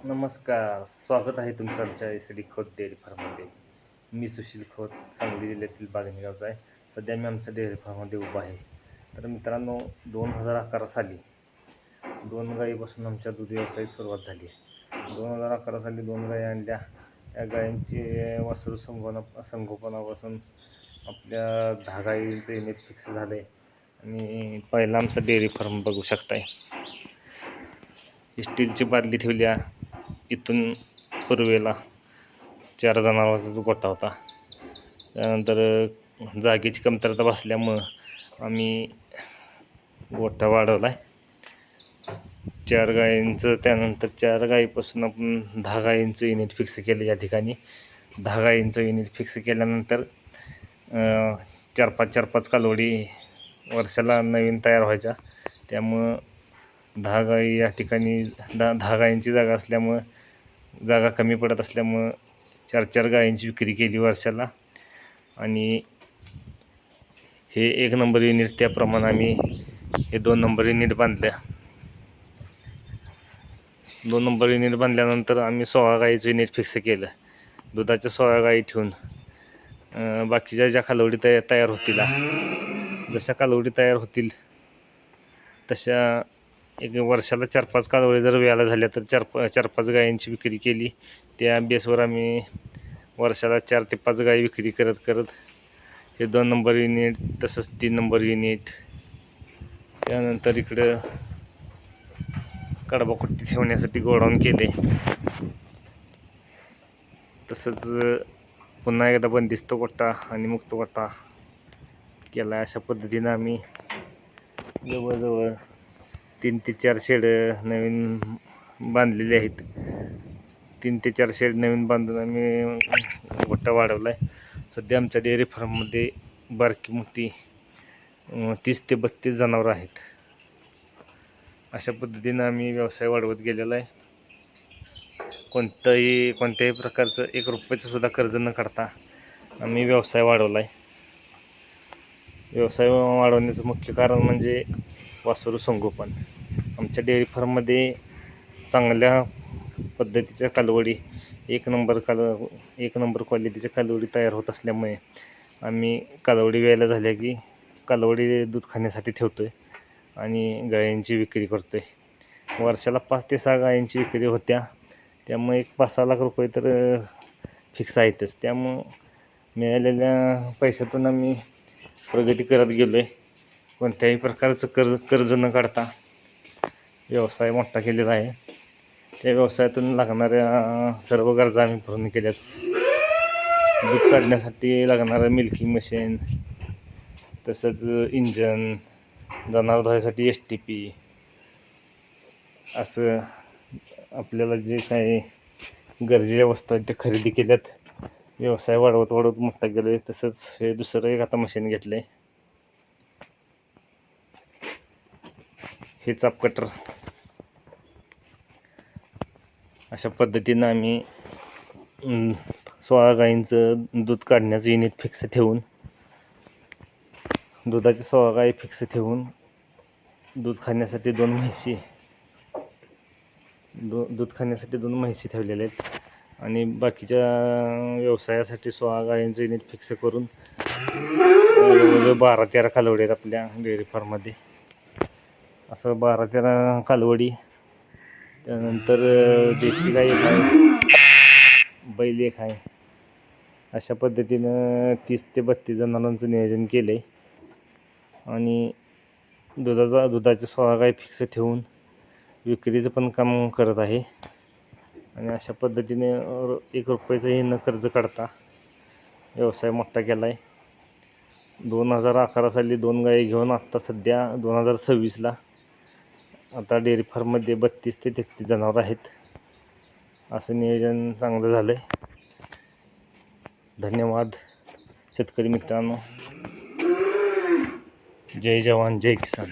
नमस्कार, स्वागत आहे तुमचं आमच्या एस.डी. खोत डेअरी फार्ममध्ये. मी सुशील खोत, सांगली जिल्ह्यातील बागणी गावचा आहे. सध्या मी आमच्या डेअरी फार्ममध्ये उभा आहे. तर मित्रांनो, 2011 साली 2 गायीपासून आमच्या दूध व्यवसायाची सुरुवात झाली आहे. 2011 साली 2 गायी आणल्या. त्या गायींची वासरू संगोपनापासून आपल्या 10 गायींचं युनिट फिक्स झालं आहे. आणि पहिला आमचा डेअरी फार्म बघू शकताय. स्टीलची बादली ठेवल्या. इथून पूर्वेला 4 जनावरांचा गोठा होता. त्यानंतर जागेची कमतरता भासल्यामुळं आम्ही गोठा वाढवला आहे. 4 गायींचं, त्यानंतर 4 गायीपासून आपण 10 गायींचं युनिट फिक्स केलं. या ठिकाणी 10 गायींचं युनिट फिक्स केल्यानंतर 4-5 कालवडी वर्षाला नवीन तयार व्हायच्या. त्यामुळं 10 गायी या ठिकाणी 10 गायींची जागा असल्यामुळं, जागा कमी पडत असल्यामुळं 4 गायींची विक्री केली वर्षाला. आणि हे 1 नंबर युनिट, त्याप्रमाणे आम्ही हे 2 नंबर युनिट बांधल्या. 2 नंबर युनिट बांधल्यानंतर आम्ही 16 गायीचं युनिट फिक्स केलं. दुधाच्या 16 गायी ठेवून बाकीच्या ज्या कालवडी तयार होतील, जशा कालवडी तयार होतील तशा एक वर्षाला 4-5 कालवडी जर व्याला झाल्या तर 4-5 गायींची विक्री केली. त्या बेसवर आम्ही वर्षाला 4 ते 5 गायी विक्री करत हे 2 नंबर युनिट, तसंच 3 नंबर युनिट, त्यानंतर इकडं कडबाकुट्टी ठेवण्यासाठी गोडाऊन केले. तसंच पुन्हा एकदा बंदिस्त गोठा आणि मुक्त गोठा केला. अशा पद्धतीनं आम्ही जवळजवळ 3 ते 4 शेड नवीन बांधलेले आहेत. 3 ते 4 शेड नवीन बांधून आम्ही गोठा वाढवला आहे. सध्या आमच्या डेअरी फार्ममध्ये बारकी मोठी 30 ते 32 जनावरं आहेत. अशा पद्धतीनं आम्ही व्यवसाय वाढवत गेलेला आहे. कोणत्याही प्रकारचं 1 रुपयाचं सुद्धा कर्ज न काढता आम्ही व्यवसाय वाढवला आहे. व्यवसाय वाढवण्याचं मुख्य कारण म्हणजे वासरू संगोपन. आमच्या डेअरी फार्ममध्ये चांगल्या पद्धतीच्या कालवडी, 1 नंबर क्वालिटीच्या कालवडी तयार होत असल्यामुळे आम्ही कालवडी व्यायला झाल्या की कालवडी दूध खाण्यासाठी ठेवतो आहे आणि गायींची विक्री करतो आहे. वर्षाला 5 ते 6 गायींची विक्री होत्या. त्यामुळे एक 5-6 लाख रुपये तर फिक्स आहेतच. त्यामुळं मिळालेल्या पैशातून आम्ही प्रगती करत गेलो आहे. कोणत्याही प्रकारचं कर्ज न काढता व्यवसाय मोठा केलेला आहे. त्या व्यवसायातून लागणाऱ्या सर्व गरजा आम्ही पूर्ण केल्यात. दूध काढण्यासाठी लागणारं मिल्किंग मशीन, तसंच इंजन, जनावर धुवायसाठी STP, असं आपल्याला जे काही गरजेच्या वस्तू आहेत ते खरेदी केल्यात. व्यवसाय वाढवत मोठा गेलो आहे. तसंच हे दुसरं एक आता मशीन घेतलं आहे, हे चाप कटर. अशा पद्धतीनं आम्ही 16 गायींचं दूध काढण्याचं युनिट फिक्स ठेवून, दुधाच्या 16 गायी फिक्स ठेवून दूध खाण्यासाठी 2 म्हशी ठेवलेल्या आहेत. आणि बाकीच्या व्यवसायासाठी 16 गायींचं युनिट फिक्स करून जवळजवळ 12-13 कालवडी आहेत आपल्या डेअरी फार्ममध्ये. असं 12-13 कालवडी, त्यानंतर देशी गाई एक आहे, बैल एक आहे. अशा पद्धतीनं 30 ते 32 जनावरांचं नियोजन केलं आहे. आणि दुधाच्या 16 गाई फिक्स ठेवून विक्रीचं पण काम करत आहे. आणि अशा पद्धतीने 1 रुपयाचंही न कर्ज काढता व्यवसाय मोठा केला आहे. 2011 साली 2 गायी घेऊन आत्ता सध्या 2026ला आता डेअरी फार्ममध्ये 32 ते 33 जनावरं आहेत. असं नियोजन चांगलं झालं आहे. धन्यवाद शेतकरी मित्रांनो. जय जवान जय किसान.